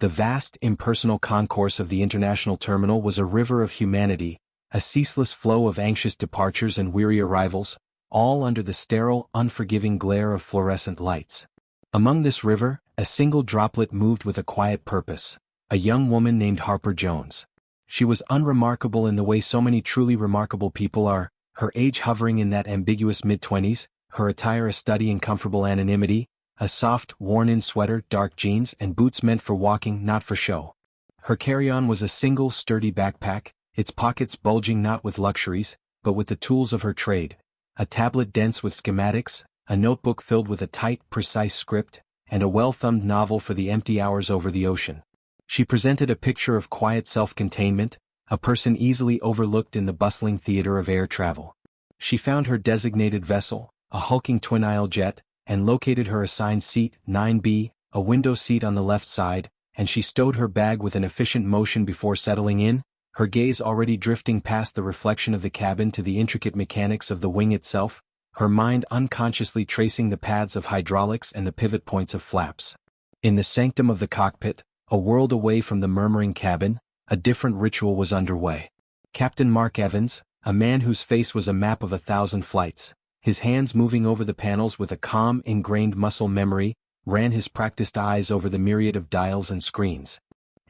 The vast, impersonal concourse of the international terminal was a river of humanity, a ceaseless flow of anxious departures and weary arrivals, all under the sterile, unforgiving glare of fluorescent lights. Among this river, a single droplet moved with a quiet purpose, a young woman named Harper Jones. She was unremarkable in the way so many truly remarkable people are, her age hovering in that ambiguous mid-20s, her attire a study in comfortable anonymity, a soft, worn-in sweater, dark jeans, and boots meant for walking, not for show. Her carry-on was a single, sturdy backpack, its pockets bulging not with luxuries, but with the tools of her trade, a tablet dense with schematics, a notebook filled with a tight, precise script, and a well-thumbed novel for the empty hours over the ocean. She presented a picture of quiet self-containment, a person easily overlooked in the bustling theater of air travel. She found her designated vessel, a hulking twin-aisle jet, and located her assigned seat, 9B, a window seat on the left side, and she stowed her bag with an efficient motion before settling in, her gaze already drifting past the reflection of the cabin to the intricate mechanics of the wing itself, her mind unconsciously tracing the paths of hydraulics and the pivot points of flaps. In the sanctum of the cockpit, a world away from the murmuring cabin, a different ritual was underway. Captain Mark Evans, a man whose face was a map of 1,000 flights, his hands moving over the panels with a calm, ingrained muscle memory, ran his practiced eyes over the myriad of dials and screens.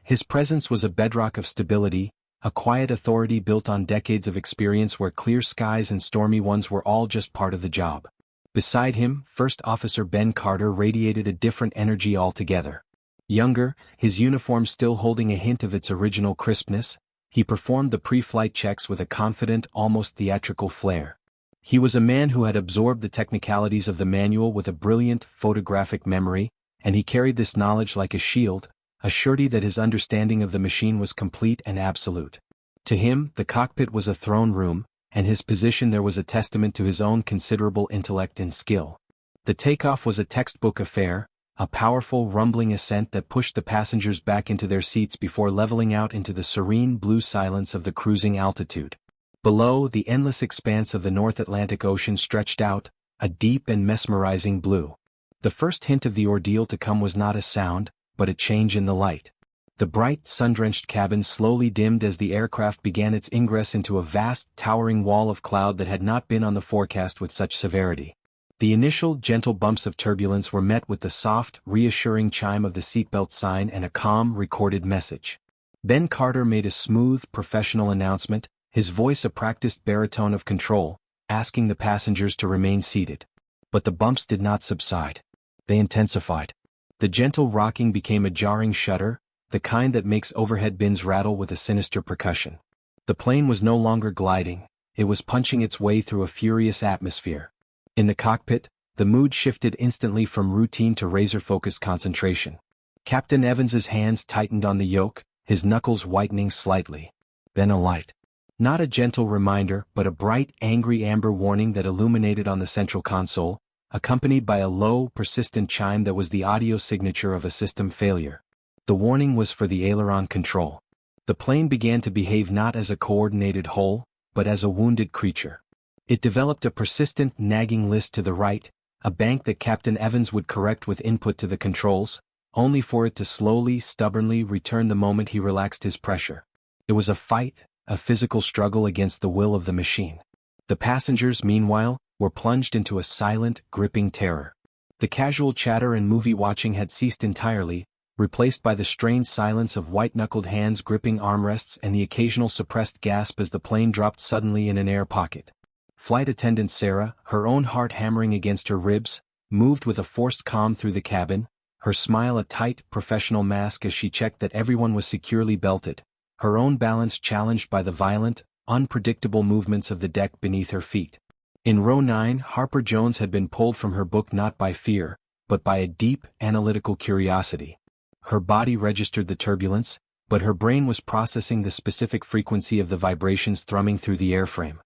His presence was a bedrock of stability, a quiet authority built on decades of experience where clear skies and stormy ones were all just part of the job. Beside him, First Officer Ben Carter radiated a different energy altogether. Younger, his uniform still holding a hint of its original crispness, he performed the pre-flight checks with a confident, almost theatrical flair. He was a man who had absorbed the technicalities of the manual with a brilliant, photographic memory, and he carried this knowledge like a shield, a surety that his understanding of the machine was complete and absolute. To him, the cockpit was a throne room, and his position there was a testament to his own considerable intellect and skill. The takeoff was a textbook affair, a powerful, rumbling ascent that pushed the passengers back into their seats before leveling out into the serene blue silence of the cruising altitude. Below, the endless expanse of the North Atlantic Ocean stretched out, a deep and mesmerizing blue. The first hint of the ordeal to come was not a sound, but a change in the light. The bright, sun-drenched cabin slowly dimmed as the aircraft began its ingress into a vast, towering wall of cloud that had not been on the forecast with such severity. The initial, gentle bumps of turbulence were met with the soft, reassuring chime of the seatbelt sign and a calm, recorded message. Ben Carter made a smooth, professional announcement, his voice a practiced baritone of control, asking the passengers to remain seated. But the bumps did not subside. They intensified. The gentle rocking became a jarring shudder, the kind that makes overhead bins rattle with a sinister percussion. The plane was no longer gliding, it was punching its way through a furious atmosphere. In the cockpit, the mood shifted instantly from routine to razor-focused concentration. Captain Evans's hands tightened on the yoke, his knuckles whitening slightly. Then a light. Not a gentle reminder, but a bright, angry amber warning that illuminated on the central console, accompanied by a low, persistent chime that was the audio signature of a system failure. The warning was for the aileron control. The plane began to behave not as a coordinated whole, but as a wounded creature. It developed a persistent, nagging list to the right, a bank that Captain Evans would correct with input to the controls, only for it to slowly, stubbornly return the moment he relaxed his pressure. It was a fight, a physical struggle against the will of the machine. The passengers, meanwhile, were plunged into a silent, gripping terror. The casual chatter and movie watching had ceased entirely, replaced by the strained silence of white-knuckled hands gripping armrests and the occasional suppressed gasp as the plane dropped suddenly in an air pocket. Flight attendant Sarah, her own heart hammering against her ribs, moved with a forced calm through the cabin, her smile a tight, professional mask as she checked that everyone was securely belted, her own balance challenged by the violent, unpredictable movements of the deck beneath her feet. In row 9, Harper Jones had been pulled from her book not by fear, but by a deep, analytical curiosity. Her body registered the turbulence, but her brain was processing the specific frequency of the vibrations thrumming through the airframe.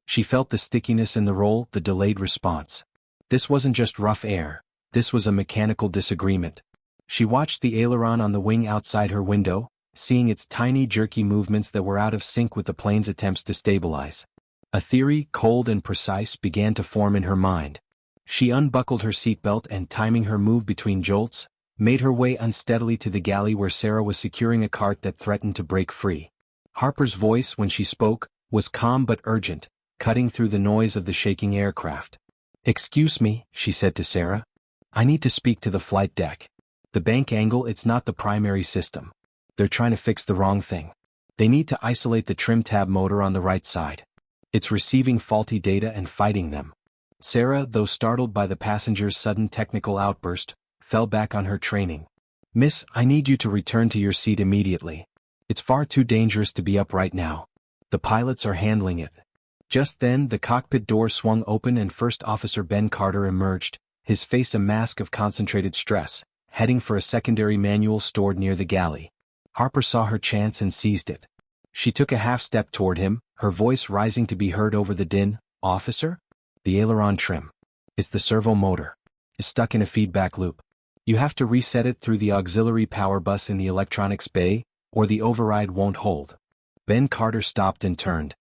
She felt the stickiness in the roll, the delayed response. This wasn't just rough air, this was a mechanical disagreement. She watched the aileron on the wing outside her window, seeing its tiny jerky movements that were out of sync with the plane's attempts to stabilize. A theory, cold and precise, began to form in her mind. She unbuckled her seatbelt and, timing her move between jolts, made her way unsteadily to the galley where Sarah was securing a cart that threatened to break free. Harper's voice, when she spoke, was calm but urgent, cutting through the noise of the shaking aircraft. "Excuse me," she said to Sarah. "I need to speak to the flight deck. The bank angle, it's not the primary system. They're trying to fix the wrong thing. They need to isolate the trim tab motor on the right side. It's receiving faulty data and fighting them." Sarah, though startled by the passenger's sudden technical outburst, fell back on her training. "Miss, I need you to return to your seat immediately. It's far too dangerous to be up right now. The pilots are handling it." Just then the cockpit door swung open and First Officer Ben Carter emerged, his face a mask of concentrated stress, heading for a secondary manual stored near the galley. Harper saw her chance and seized it. She took a half-step toward him, her voice rising to be heard over the din. "Officer? The aileron trim. It's the servo motor. It's stuck in a feedback loop. You have to reset it through the auxiliary power bus in the electronics bay, or the override won't hold." Ben Carter stopped and turned.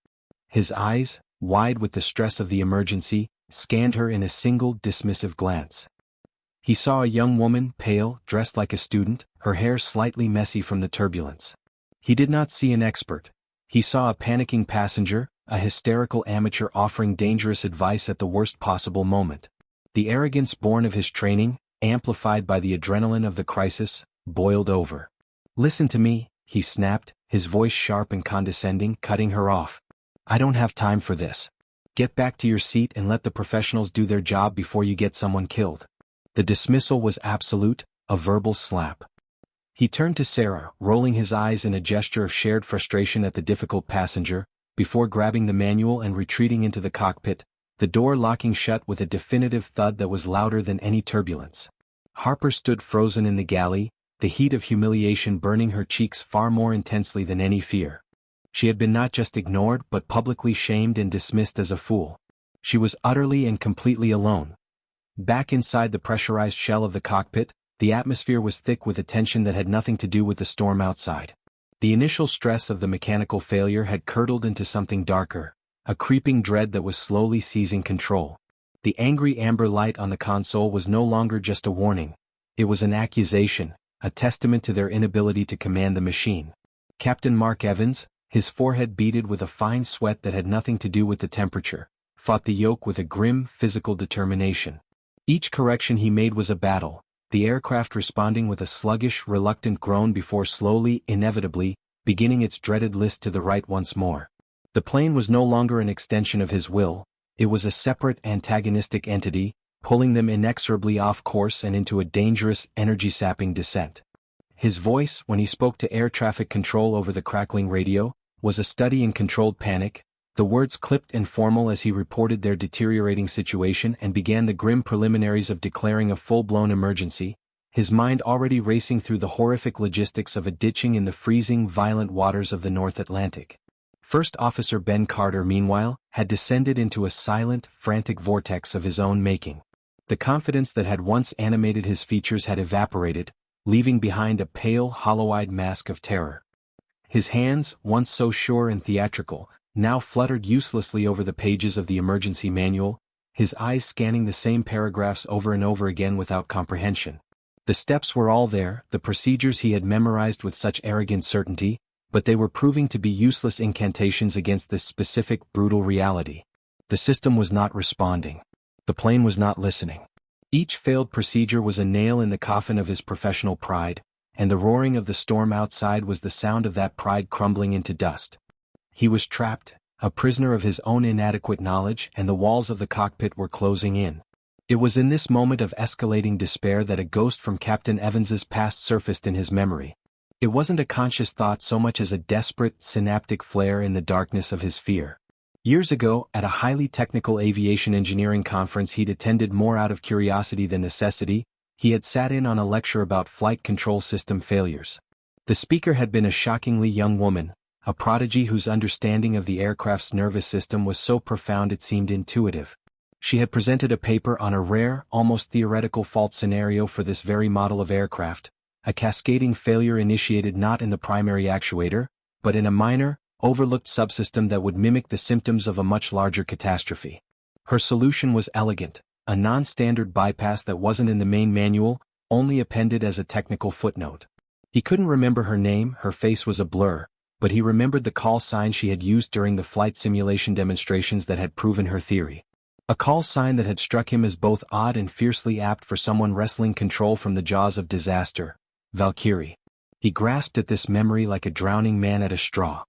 His eyes, wide with the stress of the emergency, scanned her in a single dismissive glance. He saw a young woman, pale, dressed like a student, her hair slightly messy from the turbulence. He did not see an expert. He saw a panicking passenger, a hysterical amateur offering dangerous advice at the worst possible moment. The arrogance born of his training, amplified by the adrenaline of the crisis, boiled over. "Listen to me," he snapped, his voice sharp and condescending, cutting her off. "I don't have time for this. Get back to your seat and let the professionals do their job before you get someone killed." The dismissal was absolute, a verbal slap. He turned to Sarah, rolling his eyes in a gesture of shared frustration at the difficult passenger, before grabbing the manual and retreating into the cockpit, the door locking shut with a definitive thud that was louder than any turbulence. Harper stood frozen in the galley, the heat of humiliation burning her cheeks far more intensely than any fear. She had been not just ignored but publicly shamed and dismissed as a fool. She was utterly and completely alone. Back inside the pressurized shell of the cockpit, the atmosphere was thick with a tension that had nothing to do with the storm outside. The initial stress of the mechanical failure had curdled into something darker, a creeping dread that was slowly seizing control. The angry amber light on the console was no longer just a warning. It was an accusation, a testament to their inability to command the machine. Captain Mark Evans, his forehead beaded with a fine sweat that had nothing to do with the temperature, fought the yoke with a grim, physical determination. Each correction he made was a battle, the aircraft responding with a sluggish, reluctant groan before slowly, inevitably, beginning its dreaded list to the right once more. The plane was no longer an extension of his will, it was a separate, antagonistic entity, pulling them inexorably off course and into a dangerous, energy-sapping descent. His voice, when he spoke to air traffic control over the crackling radio, was a study in controlled panic, the words clipped and formal as he reported their deteriorating situation and began the grim preliminaries of declaring a full-blown emergency, his mind already racing through the horrific logistics of a ditching in the freezing, violent waters of the North Atlantic. First Officer Ben Carter, meanwhile, had descended into a silent, frantic vortex of his own making. The confidence that had once animated his features had evaporated, leaving behind a pale, hollow-eyed mask of terror. His hands, once so sure and theatrical, now fluttered uselessly over the pages of the emergency manual, his eyes scanning the same paragraphs over and over again without comprehension. The steps were all there, the procedures he had memorized with such arrogant certainty, but they were proving to be useless incantations against this specific, brutal reality. The system was not responding. The plane was not listening. Each failed procedure was a nail in the coffin of his professional pride, and the roaring of the storm outside was the sound of that pride crumbling into dust. He was trapped, a prisoner of his own inadequate knowledge, and the walls of the cockpit were closing in. It was in this moment of escalating despair that a ghost from Captain Evans's past surfaced in his memory. It wasn't a conscious thought so much as a desperate, synaptic flare in the darkness of his fear. Years ago, at a highly technical aviation engineering conference he'd attended more out of curiosity than necessity, he had sat in on a lecture about flight control system failures. The speaker had been a shockingly young woman, a prodigy whose understanding of the aircraft's nervous system was so profound it seemed intuitive. She had presented a paper on a rare, almost theoretical fault scenario for this very model of aircraft, a cascading failure initiated not in the primary actuator, but in a minor, overlooked subsystem that would mimic the symptoms of a much larger catastrophe. Her solution was elegant, a non-standard bypass that wasn't in the main manual, only appended as a technical footnote. He couldn't remember her name, her face was a blur, but he remembered the call sign she had used during the flight simulation demonstrations that had proven her theory. A call sign that had struck him as both odd and fiercely apt for someone wresting control from the jaws of disaster. Valkyrie. He grasped at this memory like a drowning man at a straw.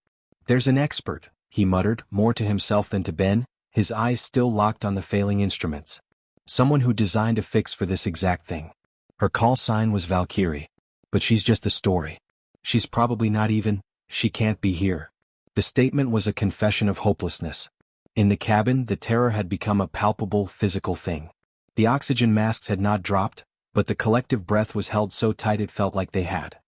"There's an expert," he muttered, more to himself than to Ben, his eyes still locked on the failing instruments. "Someone who designed a fix for this exact thing. Her call sign was Valkyrie. But she's just a story. She's probably not even, she can't be here." The statement was a confession of hopelessness. In the cabin, the terror had become a palpable, physical thing. The oxygen masks had not dropped, but the collective breath was held so tight it felt like they had.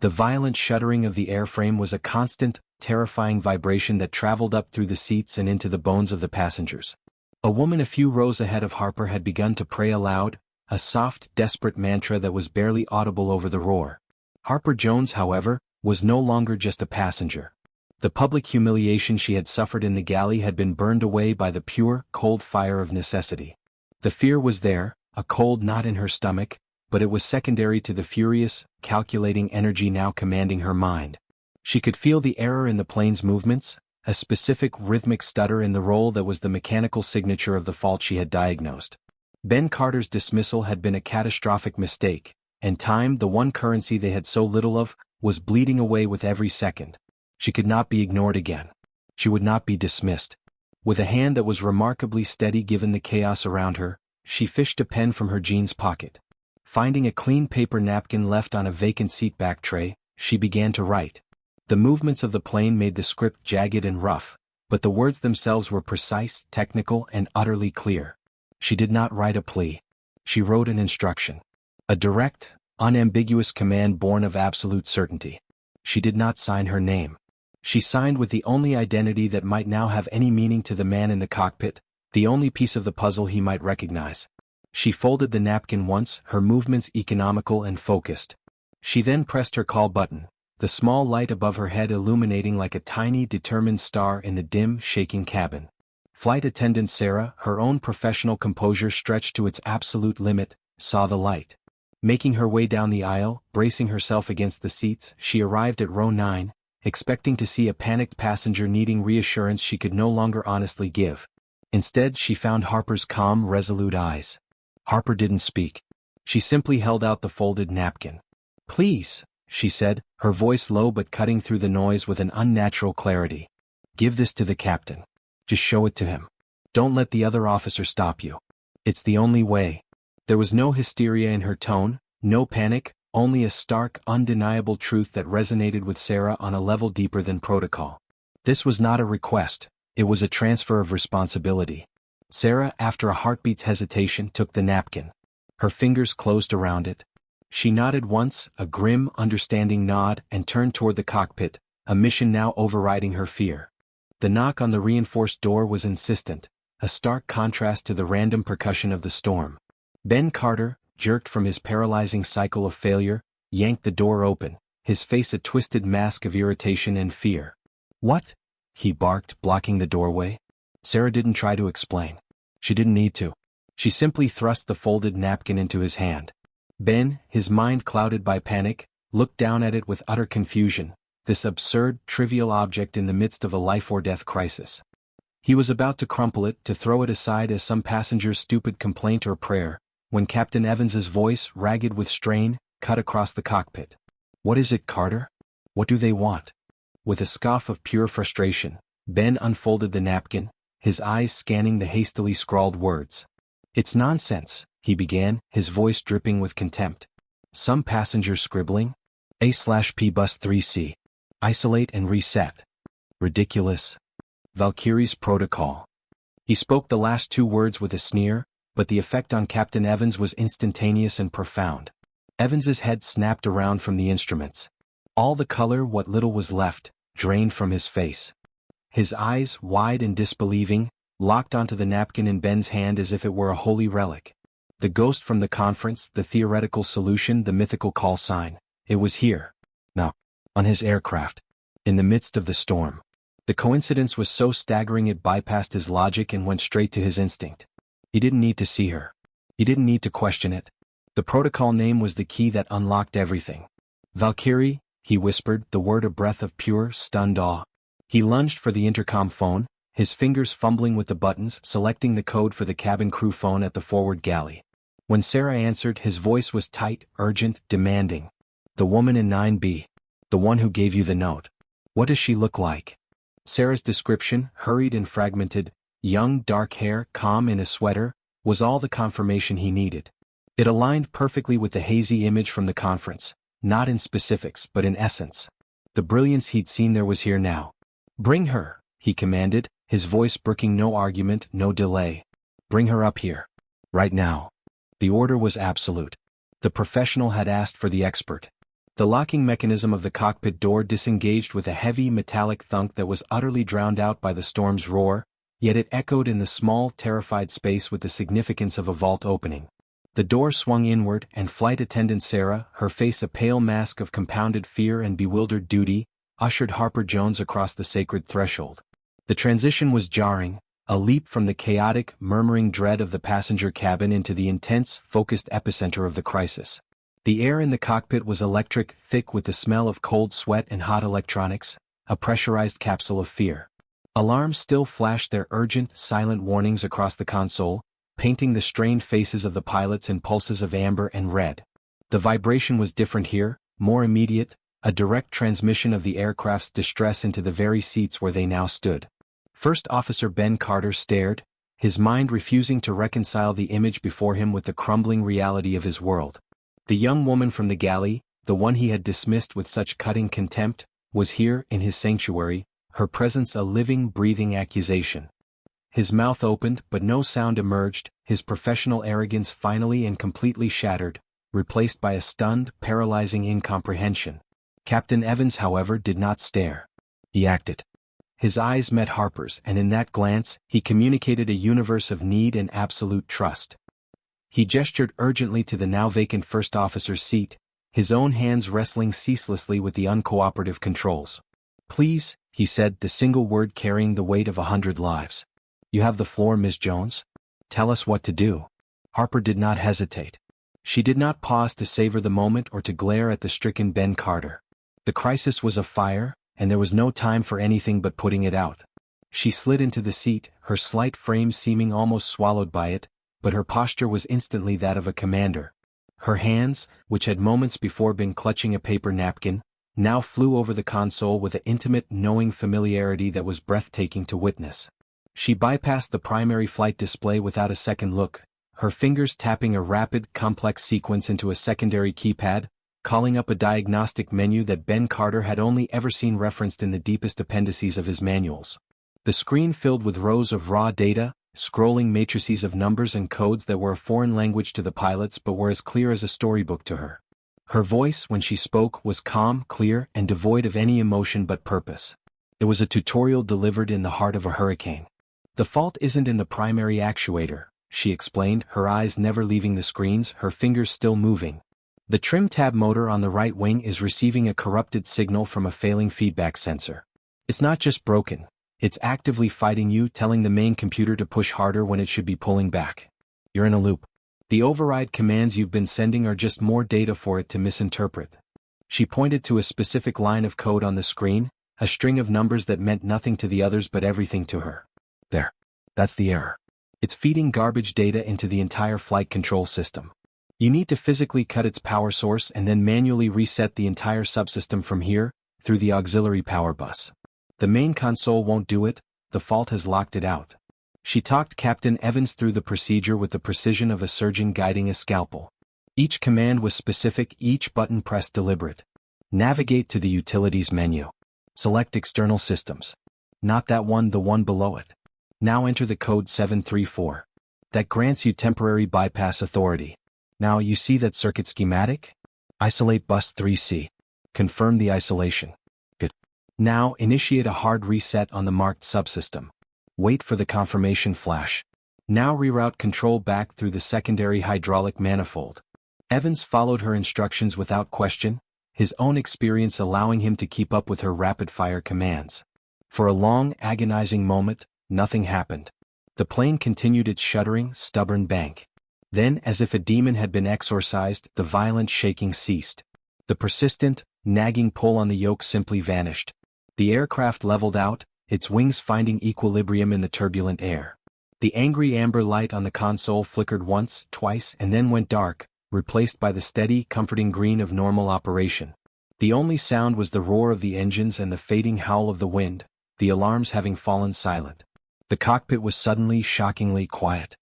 The violent shuddering of the airframe was a constant, terrifying vibration that traveled up through the seats and into the bones of the passengers. A woman a few rows ahead of Harper had begun to pray aloud, a soft, desperate mantra that was barely audible over the roar. Harper Jones, however, was no longer just a passenger. The public humiliation she had suffered in the galley had been burned away by the pure, cold fire of necessity. The fear was there, a cold knot in her stomach, but it was secondary to the furious, calculating energy now commanding her mind. She could feel the error in the plane's movements, a specific rhythmic stutter in the roll that was the mechanical signature of the fault she had diagnosed. Ben Carter's dismissal had been a catastrophic mistake, and time, the one currency they had so little of, was bleeding away with every second. She could not be ignored again. She would not be dismissed. With a hand that was remarkably steady given the chaos around her, she fished a pen from her jeans pocket. Finding a clean paper napkin left on a vacant seatback tray, she began to write. The movements of the plane made the script jagged and rough, but the words themselves were precise, technical, and utterly clear. She did not write a plea. She wrote an instruction. A direct, unambiguous command born of absolute certainty. She did not sign her name. She signed with the only identity that might now have any meaning to the man in the cockpit, the only piece of the puzzle he might recognize. She folded the napkin once, her movements economical and focused. She then pressed her call button, the small light above her head illuminating like a tiny, determined star in the dim, shaking cabin. Flight attendant Sarah, her own professional composure stretched to its absolute limit, saw the light. Making her way down the aisle, bracing herself against the seats, she arrived at row 9, expecting to see a panicked passenger needing reassurance she could no longer honestly give. Instead, she found Harper's calm, resolute eyes. Harper didn't speak. She simply held out the folded napkin. "Please," she said, her voice low but cutting through the noise with an unnatural clarity. "Give this to the captain. Just show it to him. Don't let the other officer stop you. It's the only way." There was no hysteria in her tone, no panic, only a stark, undeniable truth that resonated with Sarah on a level deeper than protocol. This was not a request, it was a transfer of responsibility. Sarah, after a heartbeat's hesitation, took the napkin. Her fingers closed around it. She nodded once, a grim, understanding nod, and turned toward the cockpit, a mission now overriding her fear. The knock on the reinforced door was insistent, a stark contrast to the random percussion of the storm. Ben Carter, jerked from his paralyzing cycle of failure, yanked the door open, his face a twisted mask of irritation and fear. "What?" he barked, blocking the doorway. Sarah didn't try to explain. She didn't need to. She simply thrust the folded napkin into his hand. Ben, his mind clouded by panic, looked down at it with utter confusion, this absurd, trivial object in the midst of a life-or-death crisis. He was about to crumple it, to throw it aside as some passenger's stupid complaint or prayer, when Captain Evans's voice, ragged with strain, cut across the cockpit. "What is it, Carter? What do they want?" With a scoff of pure frustration, Ben unfolded the napkin, his eyes scanning the hastily scrawled words. "It's nonsense," he began, his voice dripping with contempt. "Some passenger scribbling? A/P bus 3C. Isolate and reset. Ridiculous. Valkyrie's protocol." He spoke the last two words with a sneer, but the effect on Captain Evans was instantaneous and profound. Evans's head snapped around from the instruments. All the color, what little was left, drained from his face. His eyes, wide and disbelieving, locked onto the napkin in Ben's hand as if it were a holy relic. The ghost from the conference, the theoretical solution, the mythical call sign. It was here. Now, on his aircraft. In the midst of the storm. The coincidence was so staggering it bypassed his logic and went straight to his instinct. He didn't need to see her. He didn't need to question it. The protocol name was the key that unlocked everything. Valkyrie, he whispered, the word a breath of pure, stunned awe. He lunged for the intercom phone, his fingers fumbling with the buttons, selecting the code for the cabin crew phone at the forward galley. When Sarah answered, his voice was tight, urgent, demanding. The woman in 9B. The one who gave you the note. What does she look like? Sarah's description, hurried and fragmented, young, dark hair, calm in a sweater, was all the confirmation he needed. It aligned perfectly with the hazy image from the conference, not in specifics but in essence. The brilliance he'd seen there was here now. Bring her, he commanded, his voice brooking no argument, no delay. Bring her up here. Right now. The order was absolute. The professional had asked for the expert. The locking mechanism of the cockpit door disengaged with a heavy metallic thunk that was utterly drowned out by the storm's roar, yet it echoed in the small, terrified space with the significance of a vault opening. The door swung inward, and flight attendant Sarah, her face a pale mask of compounded fear and bewildered duty, ushered Harper Jones across the sacred threshold. The transition was jarring, a leap from the chaotic, murmuring dread of the passenger cabin into the intense, focused epicenter of the crisis. The air in the cockpit was electric, thick with the smell of cold sweat and hot electronics, a pressurized capsule of fear. Alarms still flashed their urgent, silent warnings across the console, painting the strained faces of the pilots in pulses of amber and red. The vibration was different here, more immediate, a direct transmission of the aircraft's distress into the very seats where they now stood. First Officer Ben Carter stared, his mind refusing to reconcile the image before him with the crumbling reality of his world. The young woman from the galley, the one he had dismissed with such cutting contempt, was here in his sanctuary, her presence a living, breathing accusation. His mouth opened but no sound emerged, his professional arrogance finally and completely shattered, replaced by a stunned, paralyzing incomprehension. Captain Evans, however, did not stare. He acted. His eyes met Harper's, and in that glance, he communicated a universe of need and absolute trust. He gestured urgently to the now vacant first officer's seat, his own hands wrestling ceaselessly with the uncooperative controls. Please, he said, the single word carrying the weight of 100 lives. You have the floor, Miss Jones. Tell us what to do. Harper did not hesitate. She did not pause to savor the moment or to glare at the stricken Ben Carter. The crisis was a fire, and there was no time for anything but putting it out. She slid into the seat, her slight frame seeming almost swallowed by it, but her posture was instantly that of a commander. Her hands, which had moments before been clutching a paper napkin, now flew over the console with an intimate, knowing familiarity that was breathtaking to witness. She bypassed the primary flight display without a second look, her fingers tapping a rapid, complex sequence into a secondary keypad, calling up a diagnostic menu that Ben Carter had only ever seen referenced in the deepest appendices of his manuals. The screen filled with rows of raw data, scrolling matrices of numbers and codes that were a foreign language to the pilots but were as clear as a storybook to her. Her voice, when she spoke, was calm, clear, and devoid of any emotion but purpose. It was a tutorial delivered in the heart of a hurricane. The fault isn't in the primary actuator, she explained, her eyes never leaving the screens, her fingers still moving. The trim tab motor on the right wing is receiving a corrupted signal from a failing feedback sensor. It's not just broken. It's actively fighting you, telling the main computer to push harder when it should be pulling back. You're in a loop. The override commands you've been sending are just more data for it to misinterpret. She pointed to a specific line of code on the screen, a string of numbers that meant nothing to the others but everything to her. There. That's the error. It's feeding garbage data into the entire flight control system. You need to physically cut its power source and then manually reset the entire subsystem from here, through the auxiliary power bus. The main console won't do it, the fault has locked it out. She talked Captain Evans through the procedure with the precision of a surgeon guiding a scalpel. Each command was specific, each button pressed deliberate. Navigate to the Utilities menu. Select External Systems. Not that one, the one below it. Now enter the code 734. That grants you temporary bypass authority. Now you see that circuit schematic? Isolate bus 3C. Confirm the isolation. Good. Now initiate a hard reset on the marked subsystem. Wait for the confirmation flash. Now reroute control back through the secondary hydraulic manifold. Evans followed her instructions without question, his own experience allowing him to keep up with her rapid-fire commands. For a long, agonizing moment, nothing happened. The plane continued its shuddering, stubborn bank. Then, as if a demon had been exorcised, the violent shaking ceased. The persistent, nagging pull on the yoke simply vanished. The aircraft leveled out, its wings finding equilibrium in the turbulent air. The angry amber light on the console flickered once, twice, and then went dark, replaced by the steady, comforting green of normal operation. The only sound was the roar of the engines and the fading howl of the wind, the alarms having fallen silent. The cockpit was suddenly, shockingly quiet.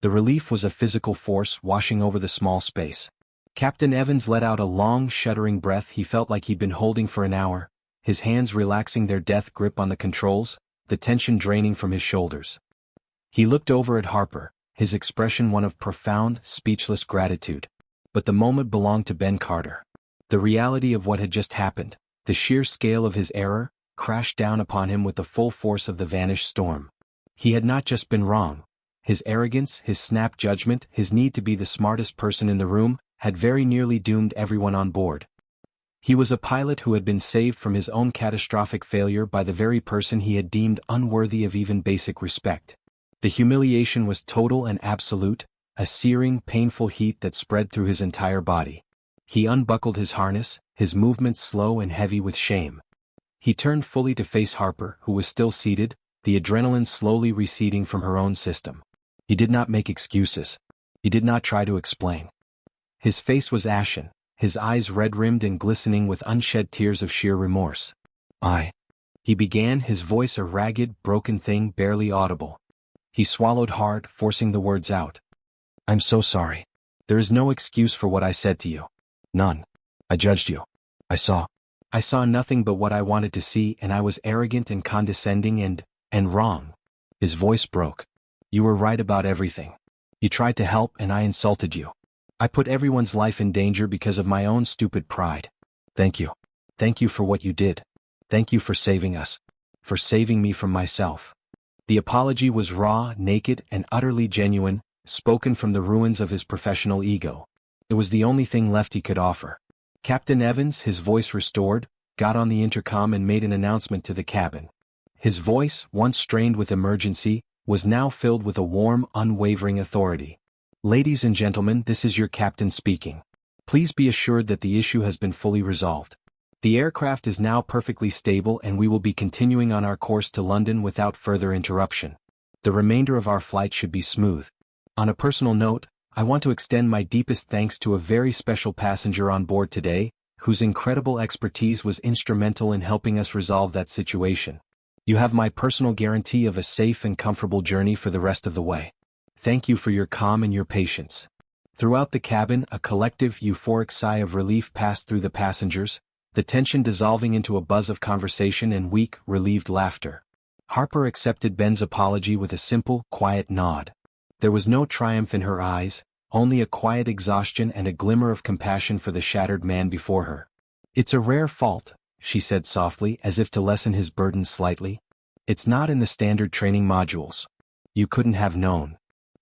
The relief was a physical force washing over the small space. Captain Evans let out a long, shuddering breath he felt like he'd been holding for an hour, his hands relaxing their death grip on the controls, the tension draining from his shoulders. He looked over at Harper, his expression one of profound, speechless gratitude. But the moment belonged to Ben Carter. The reality of what had just happened, the sheer scale of his error, crashed down upon him with the full force of the vanished storm. He had not just been wrong. His arrogance, his snap judgment, his need to be the smartest person in the room, had very nearly doomed everyone on board. He was a pilot who had been saved from his own catastrophic failure by the very person he had deemed unworthy of even basic respect. The humiliation was total and absolute, a searing, painful heat that spread through his entire body. He unbuckled his harness, his movements slow and heavy with shame. He turned fully to face Harper, who was still seated, the adrenaline slowly receding from her own system. He did not make excuses. He did not try to explain. His face was ashen, his eyes red-rimmed and glistening with unshed tears of sheer remorse. He began, his voice a ragged, broken thing barely audible. He swallowed hard, forcing the words out. "I'm so sorry. There is no excuse for what I said to you. None. I judged you. I saw nothing but what I wanted to see, and I was arrogant and condescending and wrong." His voice broke. "You were right about everything. You tried to help and I insulted you. I put everyone's life in danger because of my own stupid pride. Thank you. Thank you for what you did. Thank you for saving us. For saving me from myself." The apology was raw, naked, and utterly genuine, spoken from the ruins of his professional ego. It was the only thing left he could offer. Captain Evans, his voice restored, got on the intercom and made an announcement to the cabin. His voice, once strained with emergency, was now filled with a warm, unwavering authority. "Ladies and gentlemen, this is your captain speaking. Please be assured that the issue has been fully resolved. The aircraft is now perfectly stable and we will be continuing on our course to London without further interruption. The remainder of our flight should be smooth. On a personal note, I want to extend my deepest thanks to a very special passenger on board today, whose incredible expertise was instrumental in helping us resolve that situation. You have my personal guarantee of a safe and comfortable journey for the rest of the way. Thank you for your calm and your patience." Throughout the cabin, a collective, euphoric sigh of relief passed through the passengers, the tension dissolving into a buzz of conversation and weak, relieved laughter. Harper accepted Ben's apology with a simple, quiet nod. There was no triumph in her eyes, only a quiet exhaustion and a glimmer of compassion for the shattered man before her. "It's a rare fault," she said softly, as if to lessen his burden slightly. "It's not in the standard training modules. You couldn't have known."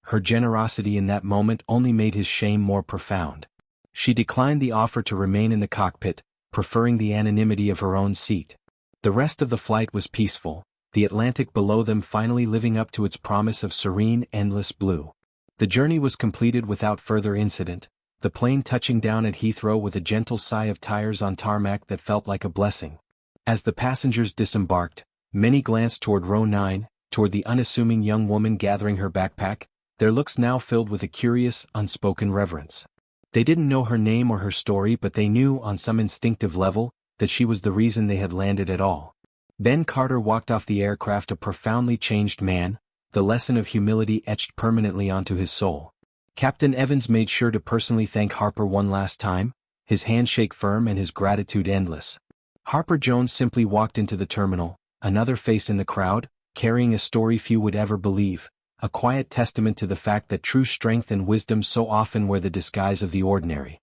Her generosity in that moment only made his shame more profound. She declined the offer to remain in the cockpit, preferring the anonymity of her own seat. The rest of the flight was peaceful, the Atlantic below them finally living up to its promise of serene, endless blue. The journey was completed without further incident, the plane touching down at Heathrow with a gentle sigh of tires on tarmac that felt like a blessing. As the passengers disembarked, many glanced toward row 9, toward the unassuming young woman gathering her backpack, their looks now filled with a curious, unspoken reverence. They didn't know her name or her story, but they knew, on some instinctive level, that she was the reason they had landed at all. Ben Carter walked off the aircraft a profoundly changed man, the lesson of humility etched permanently onto his soul. Captain Evans made sure to personally thank Harper one last time, his handshake firm and his gratitude endless. Harper Jones simply walked into the terminal, another face in the crowd, carrying a story few would ever believe, a quiet testament to the fact that true strength and wisdom so often wear the disguise of the ordinary.